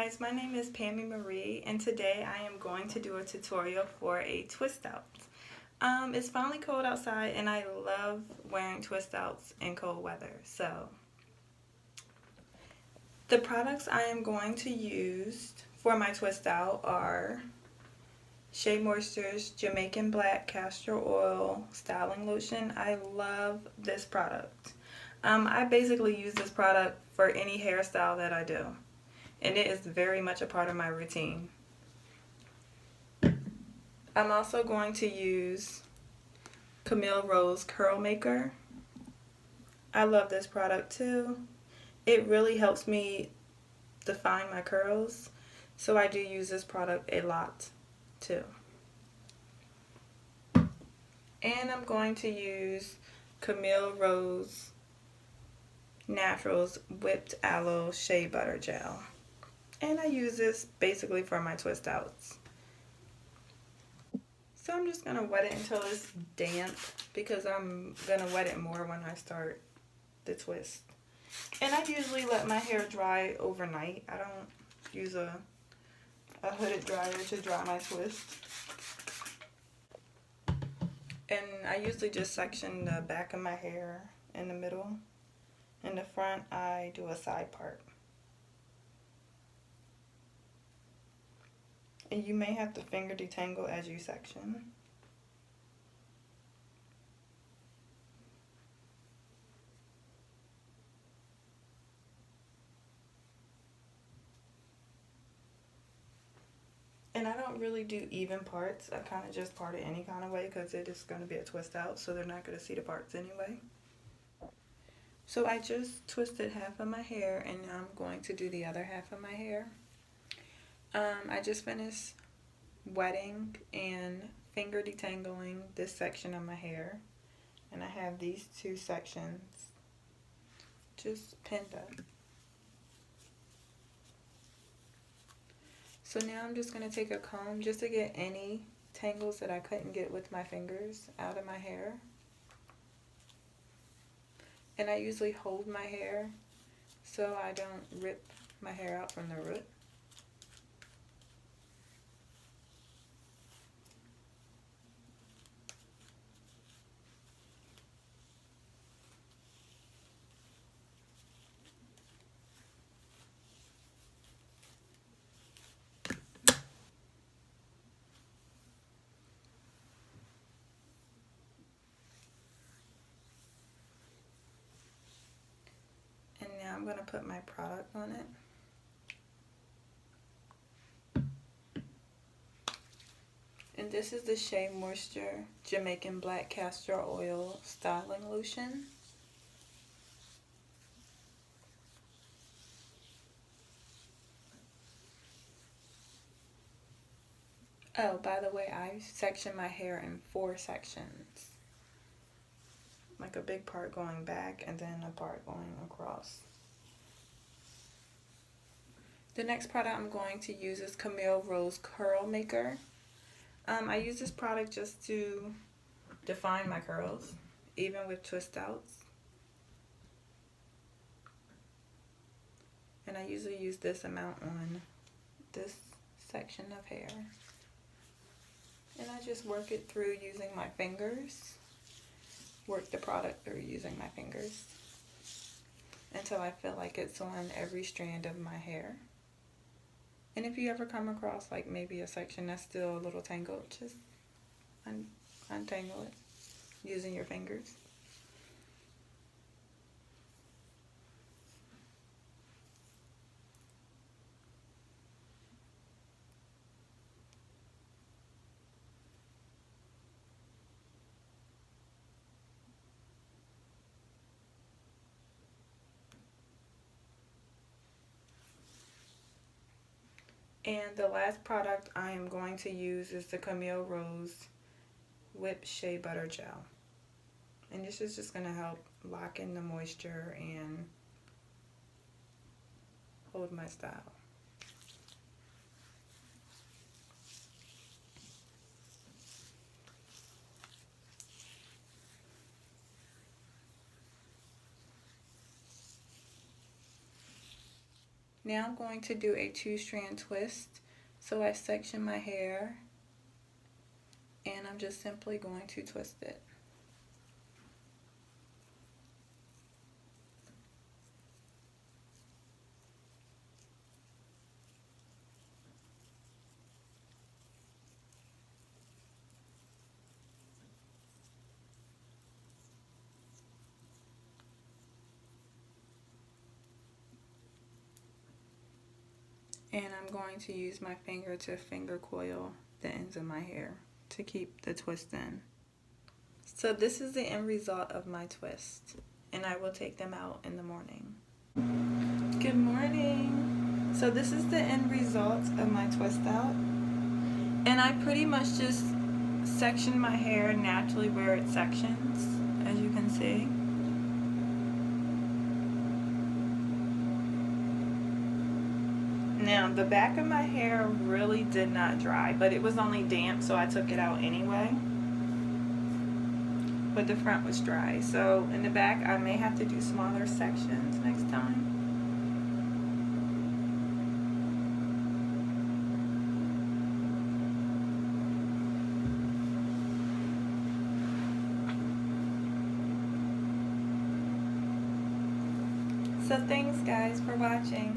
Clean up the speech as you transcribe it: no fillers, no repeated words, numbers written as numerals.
guys, my name is Pammy Marie and today I am going to do a tutorial for a twist out. It's finally cold outside and I love wearing twist outs in cold weather. So the products I am going to use for my twist out are Shea Moisture's Jamaican Black Castor Oil Styling Lotion. I love this product. I basically use this product for any hairstyle that I do, and it is very much a part of my routine. I'm also going to use Camille Rose Curl Maker. I love this product too. It really helps me define my curls, so I do use this product a lot too. And I'm going to use Camille Rose Naturals Whipped Aloe Shea Butter Gel. And I use this basically for my twist outs. So I'm just going to wet it until it's damp because I'm going to wet it more when I start the twist. And I usually let my hair dry overnight. I don't use a hooded dryer to dry my twist. And I usually just section the back of my hair in the middle. In the front, I do a side part. And you may have to finger detangle as you section. And I don't really do even parts. I kind of just part it any kind of way because it is going to be a twist out, so they're not going to see the parts anyway. So I just twisted half of my hair and now I'm going to do the other half of my hair. I just finished wetting and finger detangling this section of my hair. And I have these two sections just pinned up. So now I'm just going to take a comb just to get any tangles that I couldn't get with my fingers out of my hair. And I usually hold my hair so I don't rip my hair out from the root. And now I'm going to put my product on it. And this is the Shea Moisture Jamaican Black Castor Oil Styling Lotion. Oh, by the way, I section my hair in 4 sections. Like a big part going back and then a part going across. The next product I'm going to use is Camille Rose Curl Maker. I use this product just to define my curls, even with twist outs. And I usually use this amount on this section of hair. And I just work it through using my fingers. Work the product through using my fingers until I feel like it's on every strand of my hair. And if you ever come across like maybe a section that's still a little tangled, just untangle it using your fingers. And the last product I am going to use is the Camille Rose Whipped Shea Butter Gel. And this is just going to help lock in the moisture and hold my style. Now I'm going to do a 2-strand twist. So I section my hair and I'm just simply going to twist it. And I'm going to use my finger to finger coil the ends of my hair to keep the twist in. So this is the end result of my twist, and I will take them out in the morning. Good morning. So this is the end result of my twist out, and I pretty much just section my hair naturally where it sections, as you can see. Now, the back of my hair really did not dry, but it was only damp, so I took it out anyway. But the front was dry, so in the back I may have to do smaller sections next time. So thanks guys for watching.